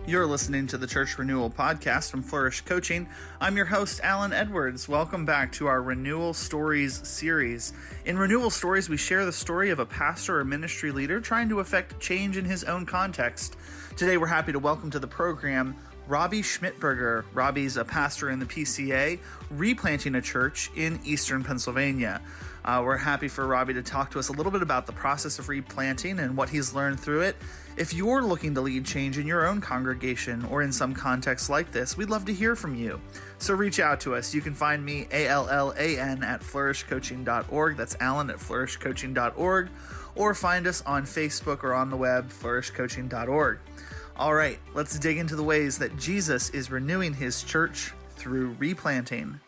You're listening to the Church Renewal podcast from Flourish Coaching. I'm your host, Alan Edwards. Welcome back to our Renewal Stories series. In Renewal Stories, we share the story of a pastor or ministry leader trying to effect change in his own context. Today, we're happy to welcome to the program Robbie Schmidtberger. Robbie's a pastor in the PCA, replanting a church in eastern Pennsylvania. We're happy for Robbie to talk to us a little bit about the process of replanting and what he's learned through it. If you're looking to lead change in your own congregation or in some context like this, we'd love to hear from you. So reach out to us. You can find me, ALLAN, at flourishcoaching.org. That's Alan at flourishcoaching.org. Or find us on Facebook or on the web, flourishcoaching.org. All right, let's dig into the ways that Jesus is renewing his church through replanting.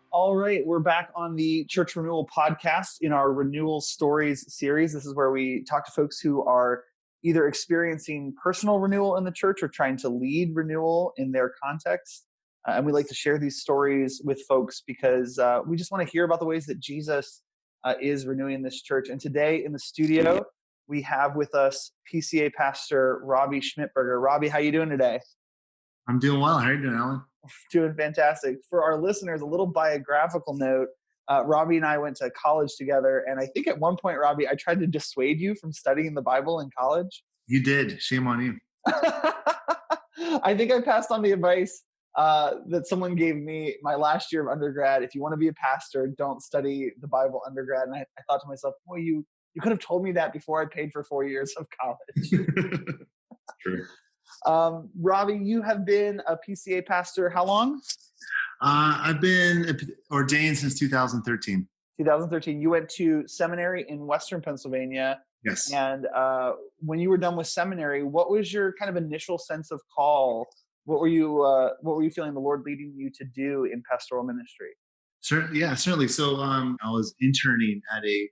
All right, we're back on the Church Renewal podcast in our Renewal Stories series. This is where we talk to folks who are either experiencing personal renewal in the church or trying to lead renewal in their context. And we like to share these stories with folks because we just want to hear about the ways that Jesus is renewing this church. And today in the studio, we have with us PCA pastor Robbie Schmidtberger. Robbie, how you doing today? I'm doing well. How are you doing, Alan? Doing fantastic. For our listeners, a little biographical note. Robbie and I went to college together, and I think at one point, Robbie, I tried to dissuade you from studying the Bible in college. You did. Shame on you. I think I passed on the advice that someone gave me my last year of undergrad. If you want to be a pastor, don't study the Bible undergrad. And I thought to myself, boy, you could have told me that before I paid for 4 years of college. True. Robbie, you have been a PCA pastor how long? I've been ordained since 2013. 2013. You went to seminary in Western Pennsylvania. Yes. And when you were done with seminary, what was your kind of initial sense of call? What were you feeling the Lord leading you to do in pastoral ministry? Certainly. So I was interning at a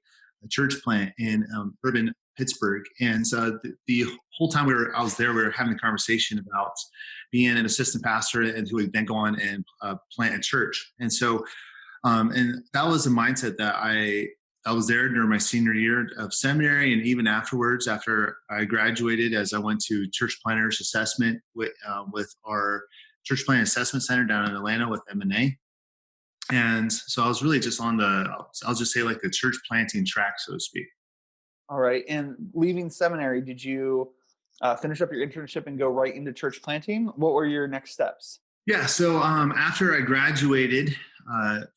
church plant in urban Pittsburgh, and so the whole time I was there, we were having a conversation about being an assistant pastor and who would then go on and plant a church. And so, and that was a mindset that I was there during my senior year of seminary, and even afterwards, after I graduated, as I went to church planners assessment with our church planning assessment center down in Atlanta with M&A. And so I was really just on I'll just say like the church planting track, so to speak. All right. And leaving seminary, did you finish up your internship and go right into church planting? What were your next steps? Yeah. So after I graduated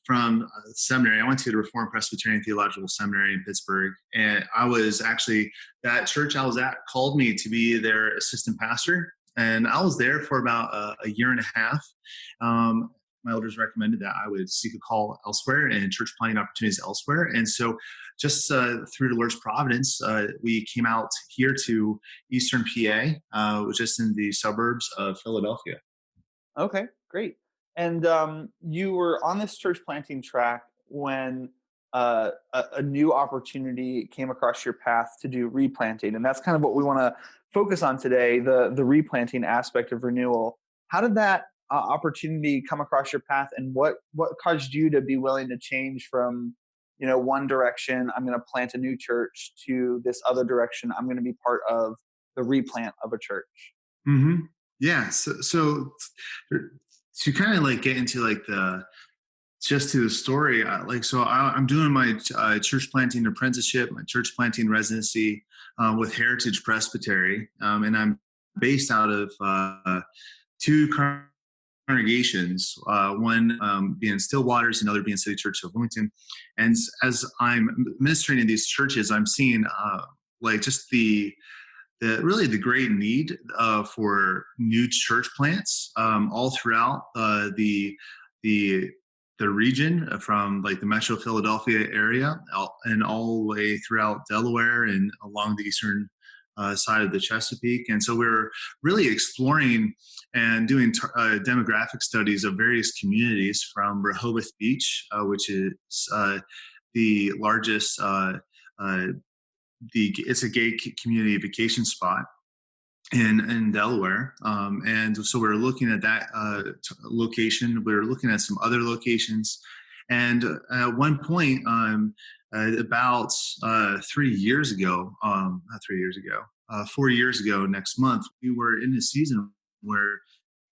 from seminary, I went to the Reformed Presbyterian Theological Seminary in Pittsburgh. And I was actually, that church I was at called me to be their assistant pastor. And I was there for about a year and a half. My elders recommended that I would seek a call elsewhere and church planting opportunities elsewhere. And so just through the Lord's providence, we came out here to Eastern PA, just in the suburbs of Philadelphia. Okay, great. And you were on this church planting track when a new opportunity came across your path to do replanting. And that's kind of what we want to focus on today, the replanting aspect of renewal. How did that opportunity come across your path, and what caused you to be willing to change from one direction, I'm going to plant a new church, to this other direction, I'm going to be part of the replant of a church? Mm-hmm. Yeah. So to kind of like get into like to the story, I'm doing my church planting apprenticeship, my church planting residency with Heritage Presbytery, and I'm based out of two congregations, one being Stillwaters, another being City Church of Bloomington. And as I'm ministering in these churches, I'm seeing just the great need for new church plants all throughout the region, from like the Metro Philadelphia area and all the way throughout Delaware and along the eastern side of the Chesapeake. And so we're really exploring and doing demographic studies of various communities, from Rehoboth Beach, which is the largest, it's a gay community vacation spot in Delaware. And so we're looking at that location. We're looking at some other locations. And at one point, about 3 years ago, not 3 years ago, 4 years ago next month, we were in a season where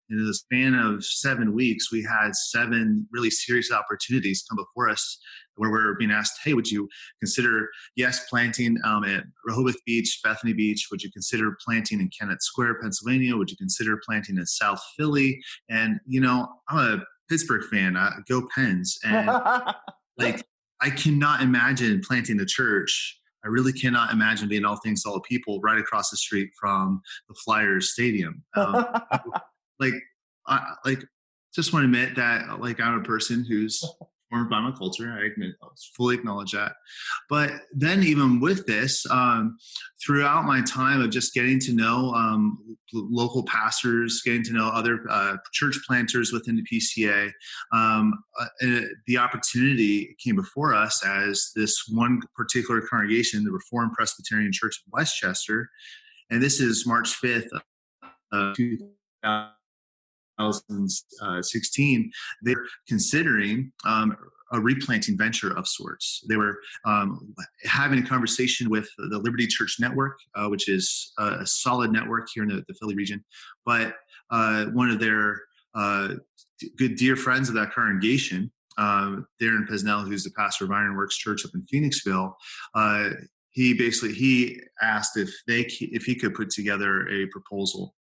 in the span of 7 weeks, we had 7 really serious opportunities come before us where we're being asked, hey, would you consider, yes, planting at Rehoboth Beach, Bethany Beach? Would you consider planting in Kennett Square, Pennsylvania? Would you consider planting in South Philly? And, I'm a Pittsburgh fan. Go Pens. And like, I cannot imagine planting a church. I really cannot imagine being all things to all people right across the street from the Flyers Stadium. like like just want to admit that like I'm a person who's formed by my culture. I fully acknowledge that. But then even with this, throughout my time of just getting to know local pastors, getting to know other church planters within the PCA, the opportunity came before us as this one particular congregation, the Reformed Presbyterian Church of Westchester. And this is March 5th of 2016, they're considering a replanting venture of sorts. They were having a conversation with the Liberty Church Network, which is a solid network here in the Philly region. But one of their good dear friends of that congregation, Darren Pesnell, who's the pastor of Ironworks Church up in Phoenixville, he asked if he could put together a proposal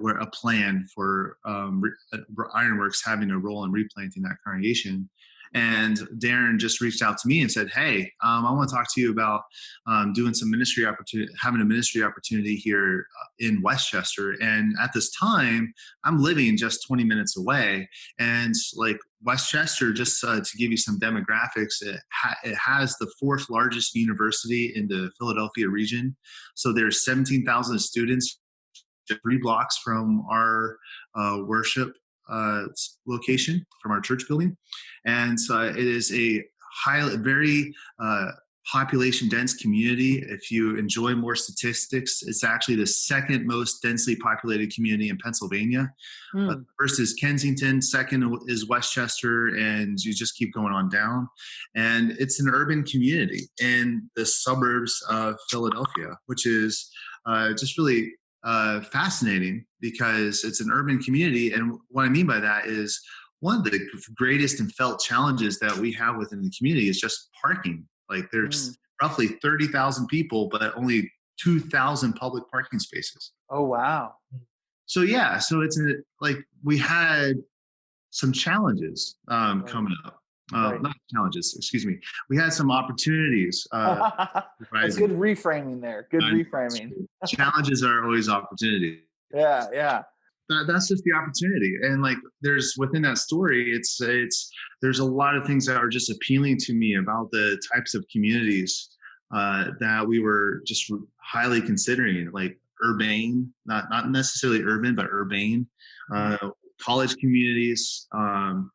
where a plan for Ironworks having a role in replanting that congregation. And Darren just reached out to me and said, hey, I want to talk to you about doing some ministry opportunity, having a ministry opportunity here in Westchester. And at this time, I'm living just 20 minutes away. And like Westchester, just to give you some demographics, it has the 4th largest university in the Philadelphia region. So there's 17,000 students just 3 blocks from our worship location, from our church building. And it is a very population dense community. If you enjoy more statistics, it's actually the 2nd most densely populated community in Pennsylvania. First is Kensington, 2nd is Westchester, and you just keep going on down. And it's an urban community in the suburbs of Philadelphia, which is just really fascinating because it's an urban community. And what I mean by that is one of the greatest and felt challenges that we have within the community is just parking. Like there's roughly 30,000 people, but only 2,000 public parking spaces. Oh, wow. So yeah, so it's like we had some challenges coming up. Not challenges, excuse me. We had some opportunities. That's good reframing there. Good reframing. Challenges are always opportunities. Yeah. That's just the opportunity. And like there's within that story, there's a lot of things that are just appealing to me about the types of communities that we were just highly considering, like urbane, not necessarily urban, but urbane, college communities, and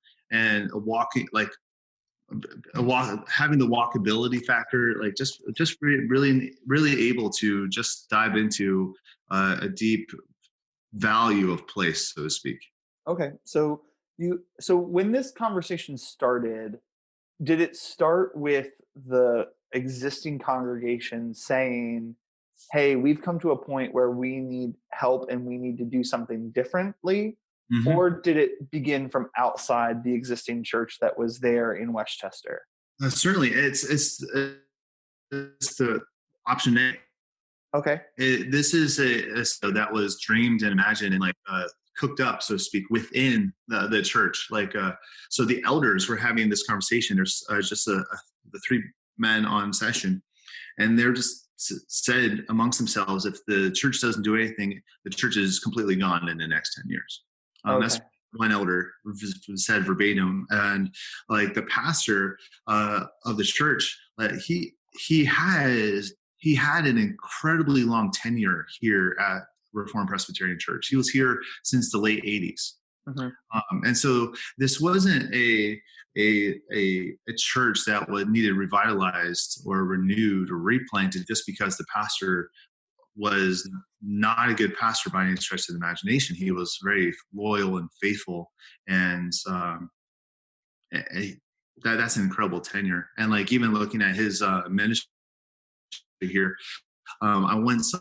having the walkability factor, like just really able to just dive into a deep value of place, so to speak. Okay. So when this conversation started, did it start with the existing congregation saying, hey, we've come to a point where we need help and we need to do something differently? Mm-hmm. Or did it begin from outside the existing church that was there in Westchester? Certainly. It's the option A. Okay. This is a that was dreamed and imagined and like cooked up, so to speak, within the church. Like, so the elders were having this conversation. There's just the 3 men on session, and they're just said amongst themselves, if the church doesn't do anything, the church is completely gone in the next 10 years. That's one elder said verbatim. And like the pastor of the church, he had an incredibly long tenure here at Reformed Presbyterian Church. He was here since the late 80s. Mm-hmm. And so this wasn't a church that needed revitalized or renewed or replanted just because the pastor was not a good pastor by any stretch of the imagination. He was very loyal and faithful, and that's an incredible tenure. And like, even looking at his ministry here, I once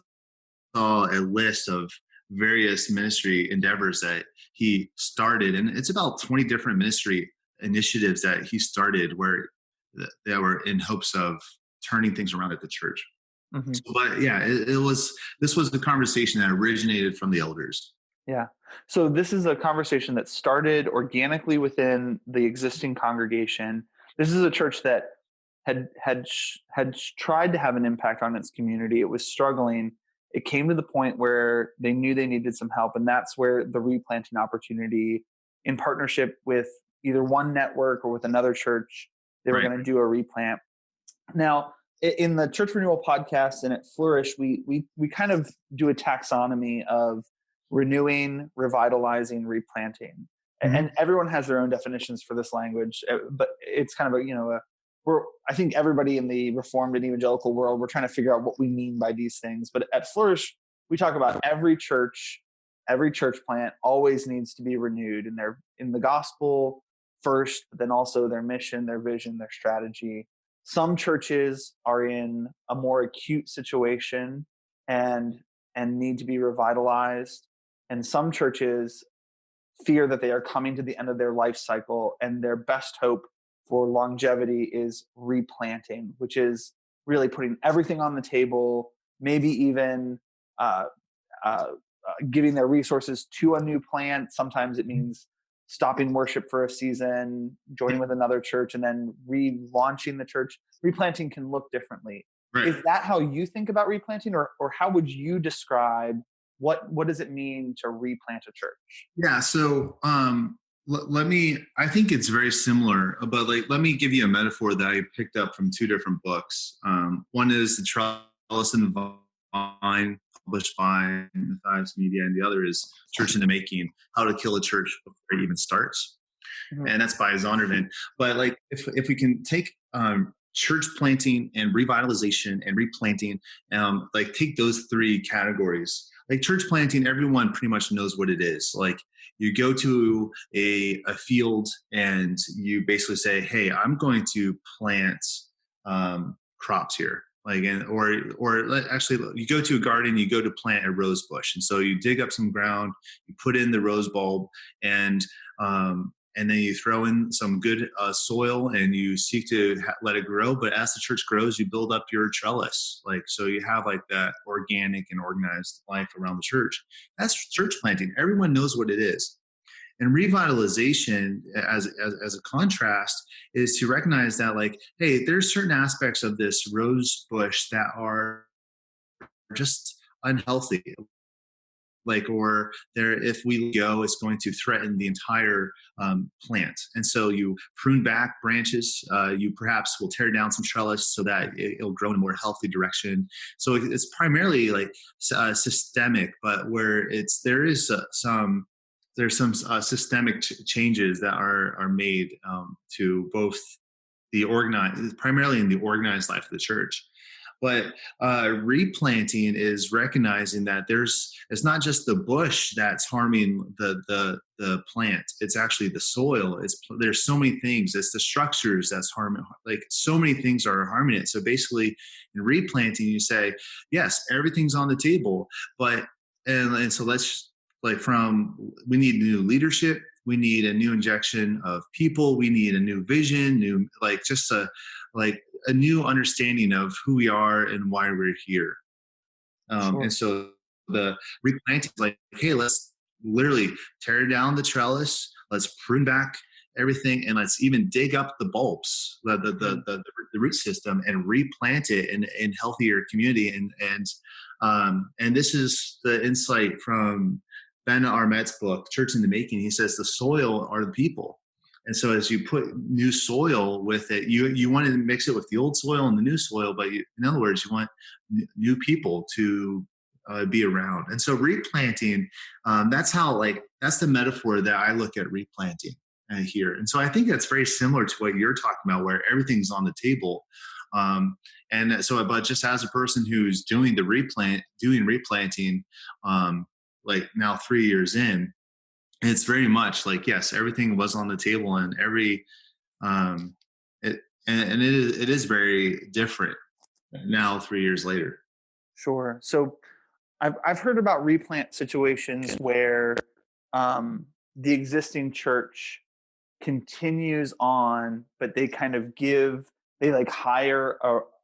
saw a list of various ministry endeavors that he started, and it's about 20 different ministry initiatives that he started where that were in hopes of turning things around at the church. Hmm. So, but yeah, it was this was the conversation that originated from the elders. Yeah. So this is a conversation that started organically within the existing congregation. This is a church that had tried to have an impact on its community. It was struggling. It came to the point where they knew they needed some help, and that's where the replanting opportunity, in partnership with either one network or with another church, they were Right. going to do a replant. Now, in the Church Renewal podcast and at Flourish, we kind of do a taxonomy of renewing, revitalizing, replanting, Mm-hmm. and everyone has their own definitions for this language. But it's kind of I think everybody in the Reformed and evangelical world, we're trying to figure out what we mean by these things. But at Flourish, we talk about every church plant always needs to be renewed in the gospel first, but then also their mission, their vision, their strategy. Some churches are in a more acute situation and need to be revitalized, and some churches fear that they are coming to the end of their life cycle, and their best hope for longevity is replanting, which is really putting everything on the table, maybe even uh, uh, giving their resources to a new plant. Sometimes it means stopping worship for a season, joining with another church, and then relaunching the church. Replanting can look differently. Right. Is that how you think about replanting, or how would you describe what does it mean to replant a church? Yeah. So let me. I think it's very similar, but like, let me give you a metaphor that I picked up from two different books. One is the Trellis and Vine, published by Matthias Media, and the other is Church in the Making: How to Kill a Church Before It Even Starts, Mhm. and that's by Zondervan. But like, if we can take church planting and revitalization and replanting, like take those three categories. Like church planting, everyone pretty much knows what it is. Like, you go to a field and you basically say, "Hey, I'm going to plant crops here." Like, and actually, you go to a garden, you go to plant a rose bush, and so you dig up some ground, you put in the rose bulb, and then you throw in some good soil, and you seek to let it grow. But as the church grows, you build up your trellis, like, so you have like that organic and organized life around the church. That's church planting. Everyone knows what it is. And revitalization, as a contrast, is to recognize that, like, hey, there's certain aspects of this rose bush that are just unhealthy, like, or there, if we go, it's going to threaten the entire plant. And so you prune back branches. You perhaps will tear down some trellis so that it'll grow in a more healthy direction. So it's primarily like systemic, but where there's some systemic changes that are made to both the organized, primarily in the organized life of the church. But replanting is recognizing that it's not just the bush that's harming the plant. It's actually the soil. There's so many things. It's the structures that's harming. Like, so many things are harming it. So basically, in replanting, you say, yes, everything's on the table, but and so let's, like, we need new leadership. We need a new injection of people. We need a new vision, a new understanding of who we are and why we're here. Sure. And so the replanting is like, hey, let's literally tear down the trellis. Let's prune back everything, and let's even dig up the bulbs, the root system, and replant it in healthier community. And this is the insight from Ben Armet's book, Church in the Making. He says the soil are the people. And so as you put new soil with it, you want to mix it with the old soil and the new soil, but in other words, you want new people to be around. And so replanting, that's the metaphor that I look at replanting here. And so I think that's very similar to what you're talking about, where everything's on the table. And so, but just as a person who's doing replanting, like now 3 years in, it's very much like, yes, everything was on the table, and and it is very different now 3 years later. Sure. So I've heard about replant situations where the existing church continues on, but they kind of they like hire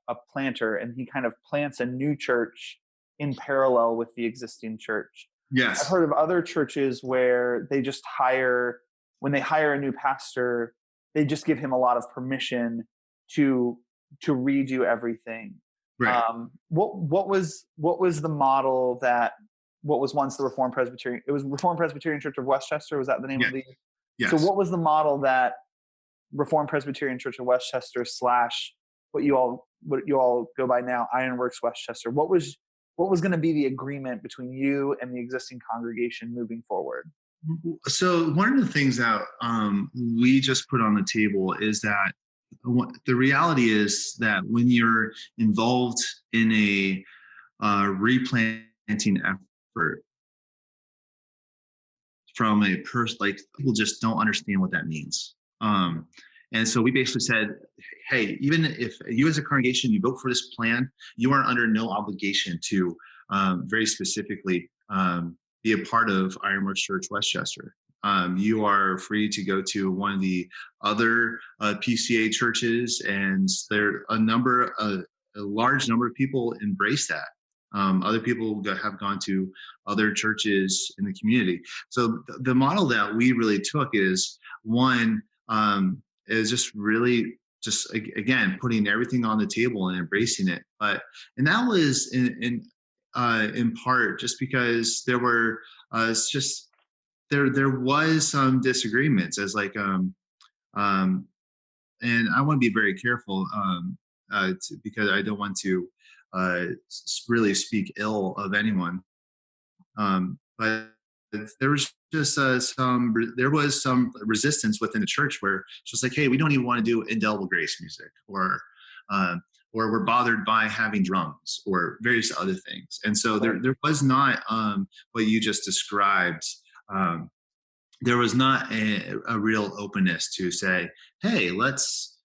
a planter, and he kind of plants a new church in parallel with the existing church. I've Yes. heard of other churches where they just when they hire a new pastor, they just give him a lot of permission to redo everything. Right. What was the model that what was once the Reformed Presbyterian? It was Reformed Presbyterian Church of Westchester. Was that the name Yeah. of the? So Yes. what was the model that Reformed Presbyterian Church of Westchester / what you all go by now, Ironworks Westchester? What was going to be the agreement between you and the existing congregation moving forward? So one of the things that we just put on the table is that the reality is that when you're involved in a replanting effort from a person, like people just don't understand what that means. And so we basically said, hey, even if you as a congregation, you vote for this plan, you are under no obligation to very specifically be a part of Ironworks Church Westchester. You are free to go to one of the other PCA churches, and there a large number of people embrace that. Other people have gone to other churches in the community. So the model that we really took is one, is just really just again putting everything on the table and embracing it. And that was in part just because there were there was some disagreements as and I want to be very careful because I don't want to really speak ill of anyone. But there was just some resistance within the church where it's just like, hey, we don't even want to do indelible grace music, or we're bothered by having drums or various other things. And so there was not what you just described. There was not a real openness to say, hey, let's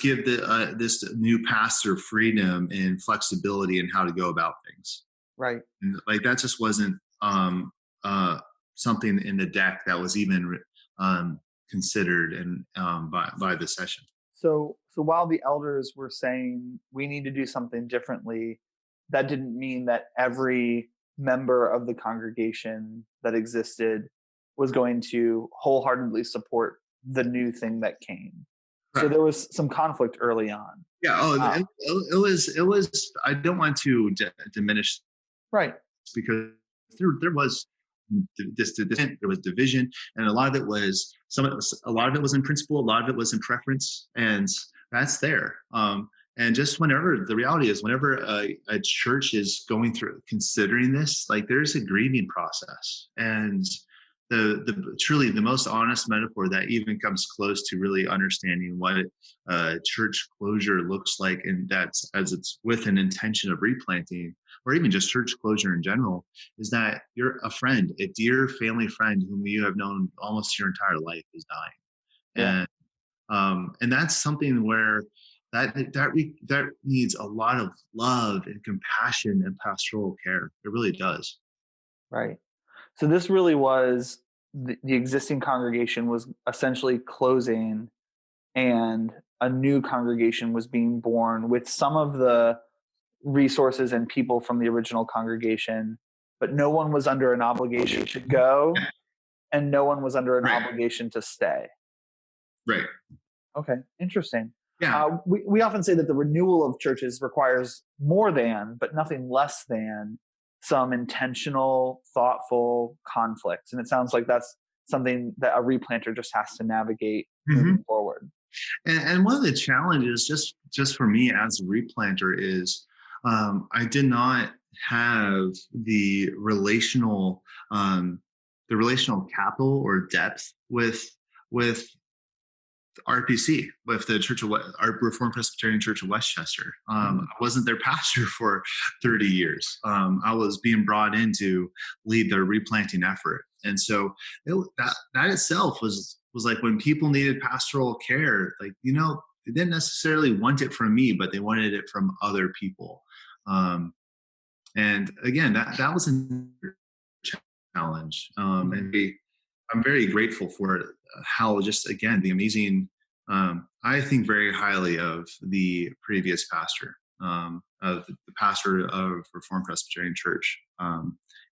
give this new pastor freedom and flexibility in how to go about things. Right. And that just wasn't something in the deck that was even considered by the session. So while the elders were saying we need to do something differently, that didn't mean that every member of the congregation that existed was going to wholeheartedly support the new thing that came. Right. So there was some conflict early on. Yeah. It was. I don't want to diminish. Right. Because there was there was division, and a lot of it was in principle, a lot of it was in preference, and that's there. And just whenever the reality is, whenever a church is going through considering this, there's a grieving process, and truly the most honest metaphor that even comes close to really understanding what church closure looks like, and that's as it's with an intention of replanting, or even just church closure in general, is that you're a friend, a dear family friend whom you have known almost your entire life is dying. Yeah. And that's something where that needs a lot of love and compassion and pastoral care. It really does. Right. So this really was the existing congregation was essentially closing, and a new congregation was being born with some of the resources and people from the original congregation, but no one was under an obligation to go, and no one was under an obligation to stay. Right. Okay. Interesting. Yeah. We often say that the renewal of churches requires more than, but nothing less than, some intentional, thoughtful conflicts. And it sounds like that's something that a replanter just has to navigate moving forward. And one of the challenges just for me as a replanter is I did not have the relational capital or depth with RPC, with the our Reformed Presbyterian Church of Westchester. I wasn't their pastor for 30 years. I was being brought in to lead their replanting effort. And so that itself was like when people needed pastoral care, they didn't necessarily want it from me, but they wanted it from other people. And again, that was a challenge. I'm very grateful for how just, again, the amazing, I think very highly of the previous pastor, of the pastor of Reformed Presbyterian Church.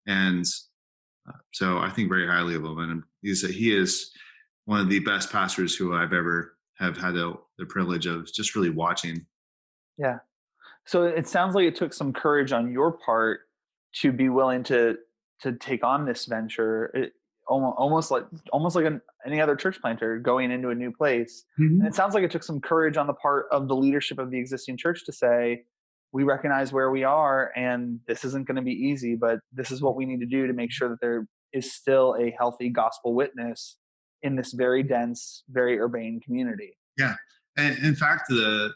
And so I think very highly of him. And he is one of the best pastors who I've ever have had the privilege of just really watching. Yeah. So it sounds like it took some courage on your part to be willing to take on this venture. Almost like any other church planter going into a new place. Mm-hmm. And it sounds like it took some courage on the part of the leadership of the existing church to say, we recognize where we are, and this isn't going to be easy, but this is what we need to do to make sure that there is still a healthy gospel witness in this very dense, very urbane community. Yeah. And in fact, the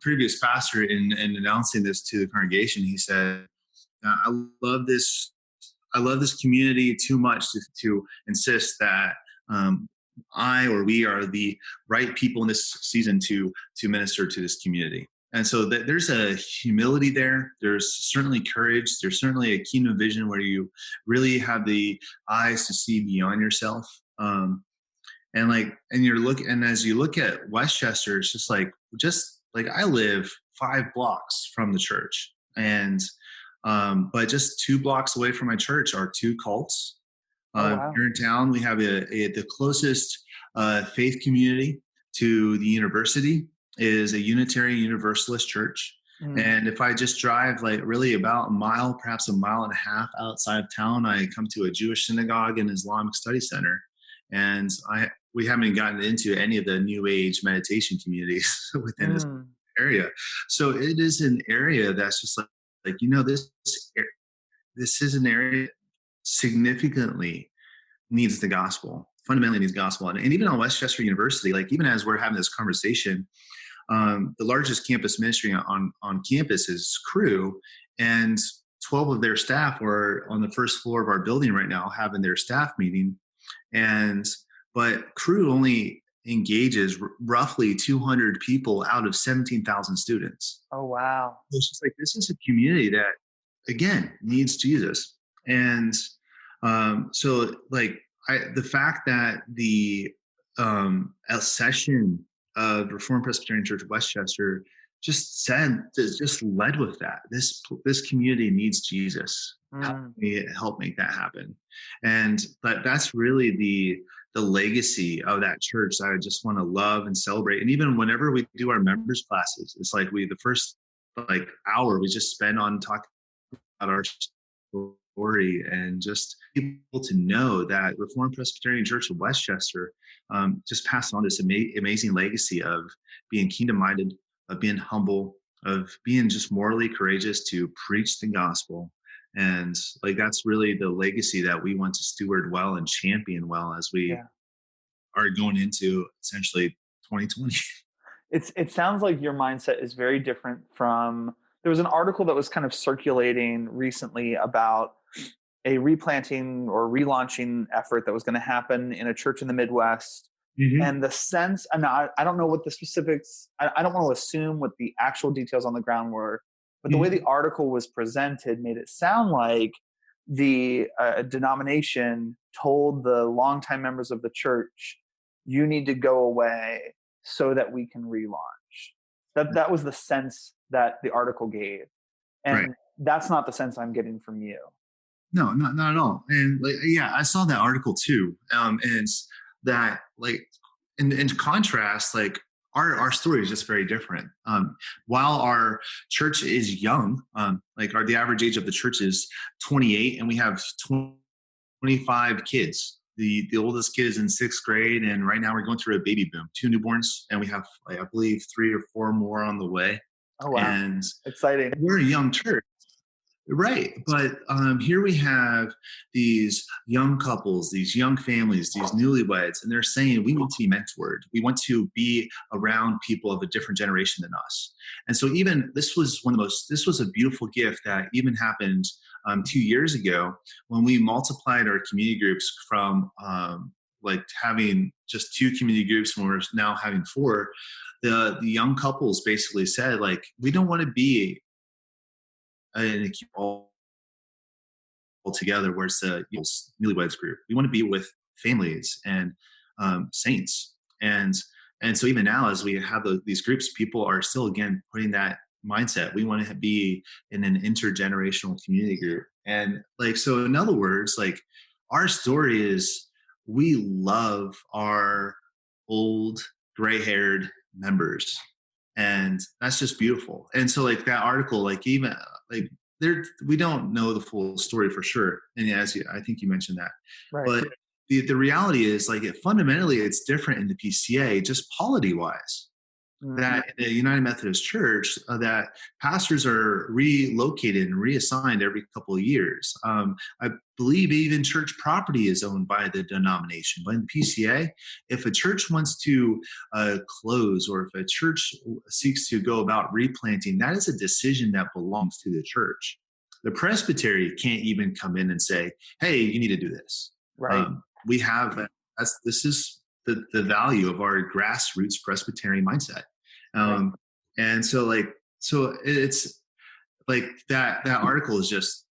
previous pastor in announcing this to the congregation, he said, I love this community too much to insist that we are the right people in this season to minister to this community. And so there's a humility there. There's certainly courage. There's certainly a keen vision where you really have the eyes to see beyond yourself. And as you look at Westchester, it's just like I live 5 blocks from the church, and but just 2 blocks away from my church are 2 cults. Wow. Here in town, we have the closest faith community to the university is a Unitarian Universalist church. And if I just drive like really about a mile, perhaps a mile and a half outside of town, I come to a Jewish synagogue and Islamic study center. And we haven't gotten into any of the New Age meditation communities within this area. So it is an area that's just this is an area that significantly needs the gospel, fundamentally needs gospel. And even on Westchester University, like even as we're having this conversation, the largest campus ministry on campus is Cru, and 12 of their staff are on the first floor of our building right now having their staff meeting. But Cru only engages roughly 200 people out of 17,000 students. Oh, wow. It's just like, this is a community that, again, needs Jesus. And the fact that the session of Reformed Presbyterian Church of Westchester just led with that. This community needs Jesus. Help make that happen. But that's really the legacy of that church that I just want to love and celebrate. And even whenever we do our members classes, it's like the first hour we just spend on talking about our story, and just people to know that Reformed Presbyterian Church of Westchester just passed on this amazing legacy of being kingdom-minded, of being humble, of being just morally courageous to preach the gospel. And that's really the legacy that we want to steward well and champion well as we are going into essentially 2020. It sounds like your mindset is very different from, there was an article that was kind of circulating recently about a replanting or relaunching effort that was going to happen in a church in the Midwest. Mm-hmm. And the sense, and I don't know what the specifics, I don't want to assume what the actual details on the ground were, but the way the article was presented made it sound like the denomination told the longtime members of the church, you need to go away so that we can relaunch. That was the sense that the article gave. And that's not the sense I'm getting from you. No, not at all. And I saw that article too. And that in contrast, our story is just very different. While our church is young, the average age of the church is 28, and we have 25 kids. The oldest kid is in 6th grade, and right now we're going through a baby boom. 2 newborns, and we have, I believe, 3 or 4 more on the way. Oh, wow. And exciting. We're a young church. Right. But here we have these young couples, these young families, these newlyweds, and they're saying we want to be mentored. We want to be around people of a different generation than us. And so even this was a beautiful gift that even happened 2 years ago when we multiplied our community groups from like having just 2 community groups when we're now having 4, the young couples basically said, like, we don't want to be in a all together where it's the newlyweds group. We want to be with families and saints. And so even now, as we have these groups, people are still, again, putting that mindset. We want to be in an intergenerational community group. And like, so in other words, like, our story is we love our old gray-haired members, and that's just beautiful. And so like that article, like, even like, there, we don't know the full story for sure, and I think you mentioned that, Right. but the reality is, like, fundamentally it's different in the PCA, just polity wise. That in the United Methodist Church, that pastors are relocated and reassigned every couple of years. I believe even church property is owned by the denomination. But in the PCA, if a church wants to close, or if a church seeks to go about replanting, that is a decision that belongs to the church. The presbytery can't even come in and say, "Hey, you need to do this." Right. We have this is the value of our grassroots Presbyterian mindset. And so it's like that article is just,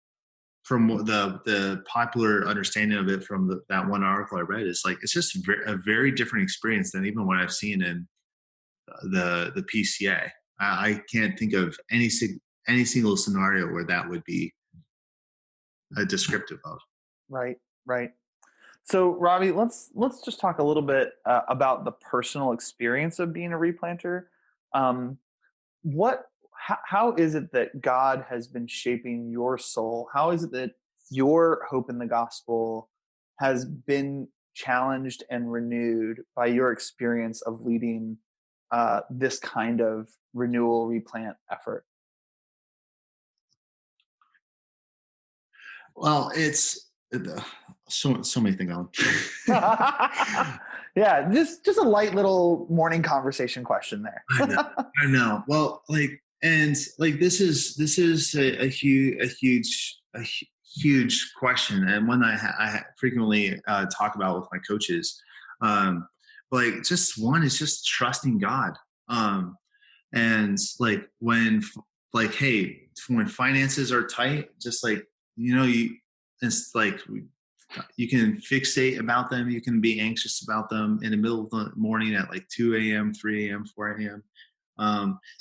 from the popular understanding of it from that one article I read, is like, it's just a very different experience than even what I've seen in the PCA. I can't think of any single scenario where that would be descriptive of. Right. So, Robbie, let's just talk a little bit about the personal experience of being a replanter. How is it that God has been shaping your soul? How is it that your hope in the gospel has been challenged and renewed by your experience of leading this kind of renewal replant effort? Well, it's so many things on. Yeah, just a light little morning conversation question there. I know. Well, like, and like, this is a huge question, and one I frequently talk about with my coaches. Like, just one is just trusting God. And like, when finances are tight, just like, it's like, you can fixate about them. You can be anxious about them in the middle of the morning at like 2 a.m., 3 a.m., 4 a.m.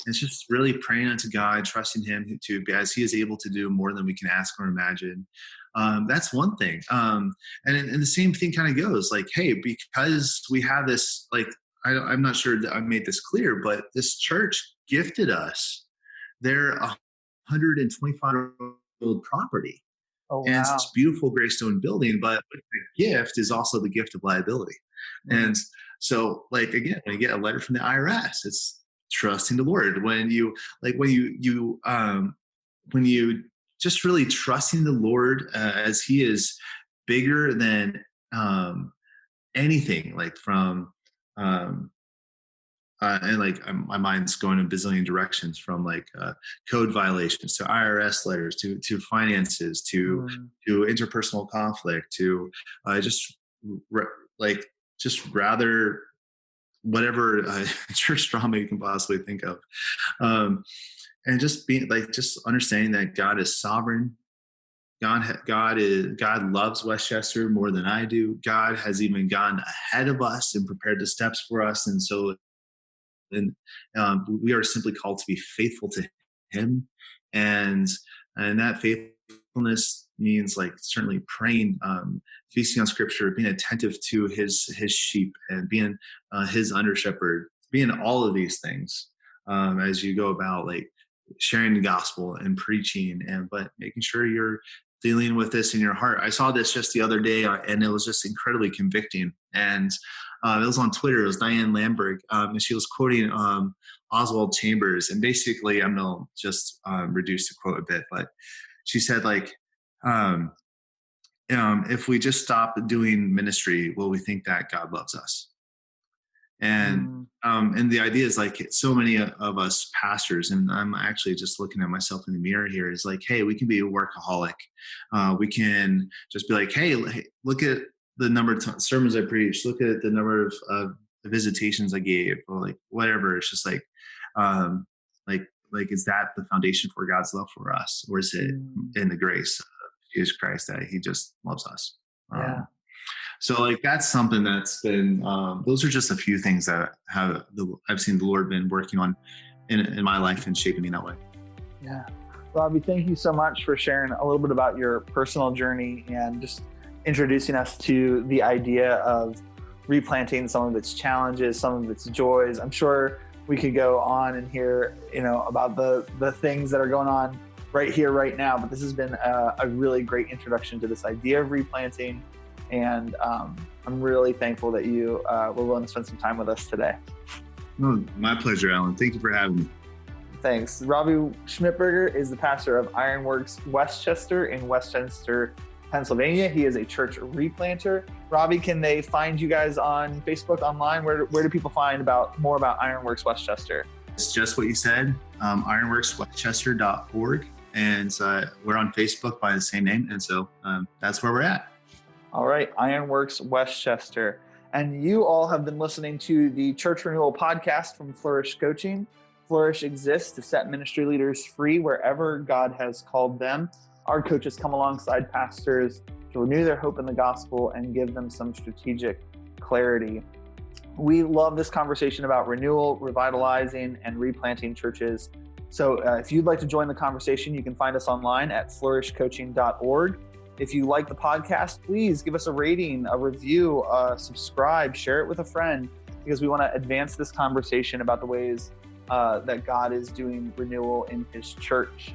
It's just really praying unto God, trusting Him as He is able to do more than we can ask or imagine. That's one thing. And the same thing kind of goes like, hey, because we have this, like, I'm not sure that I made this clear, but this church gifted us their 125-year-old property. Oh, wow. And it's this beautiful Greystone building, but the gift is also the gift of liability. Mm-hmm. And so, like, again, when you get a letter from the IRS, it's trusting the Lord. When you just really trusting the Lord as He is bigger than anything, like from and like, my mind's going in a bazillion directions, from like code violations to IRS letters to finances to interpersonal conflict to just rather whatever church drama you can possibly think of, and just being like, just understanding that God is sovereign. God loves Westchester more than I do. God has even gone ahead of us and prepared the steps for us, and so. And we are simply called to be faithful to Him, and that faithfulness means, like, certainly praying, feasting on Scripture, being attentive to His sheep, and being His under shepherd, being all of these things as you go about, like, sharing the gospel and preaching, but making sure you're dealing with this in your heart. I saw this just the other day, and it was just incredibly convicting. And it was on Twitter. It was Diane Lamberg, and she was quoting Oswald Chambers. And basically, I'm going to just reduce the quote a bit, but she said, like, if we just stop doing ministry, will we think that God loves us? And the idea is, like, so many of us pastors, and I'm actually just looking at myself in the mirror here, is like, hey, we can be a workaholic. We can just be like, hey, look at the number of sermons I preached, look at the number of visitations I gave, or like whatever. It's just like is that the foundation for God's love for us, or is it in the grace of Jesus Christ that He just loves us? Yeah. So like that's something that's been. Those are just a few things that I've seen the Lord been working on in my life and shaping me that way. Yeah. Robbie, thank you so much for sharing a little bit about your personal journey and just introducing us to the idea of replanting, some of its challenges, some of its joys. I'm sure we could go on and hear, about the things that are going on right here, right now, but this has been a really great introduction to this idea of replanting. And I'm really thankful that you were willing to spend some time with us today. Oh, my pleasure, Alan. Thank you for having me. Thanks. Robbie Schmidtberger is the pastor of Ironworks Westchester in Westchester, Pennsylvania. He is a church replanter. Robbie, can they find you guys on Facebook, online? Where do people find more about Ironworks Westchester? It's just what you said, ironworkswestchester.org. And we're on Facebook by the same name. And so that's where we're at. All right, Ironworks Westchester. And you all have been listening to the Church Renewal podcast from Flourish Coaching. Flourish exists to set ministry leaders free wherever God has called them. Our coaches come alongside pastors to renew their hope in the gospel and give them some strategic clarity. We love this conversation about renewal, revitalizing, and replanting churches. So if you'd like to join the conversation, you can find us online at flourishcoaching.org. If you like the podcast, please give us a rating, a review, subscribe, share it with a friend, because we want to advance this conversation about the ways that God is doing renewal in His church.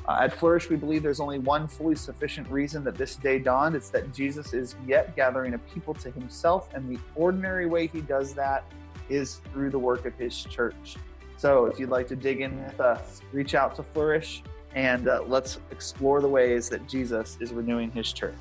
At Flourish, we believe there's only one fully sufficient reason that this day dawned. It's that Jesus is yet gathering a people to Himself, and the ordinary way He does that is through the work of His church. So if you'd like to dig in with us, reach out to Flourish, and let's explore the ways that Jesus is renewing His church.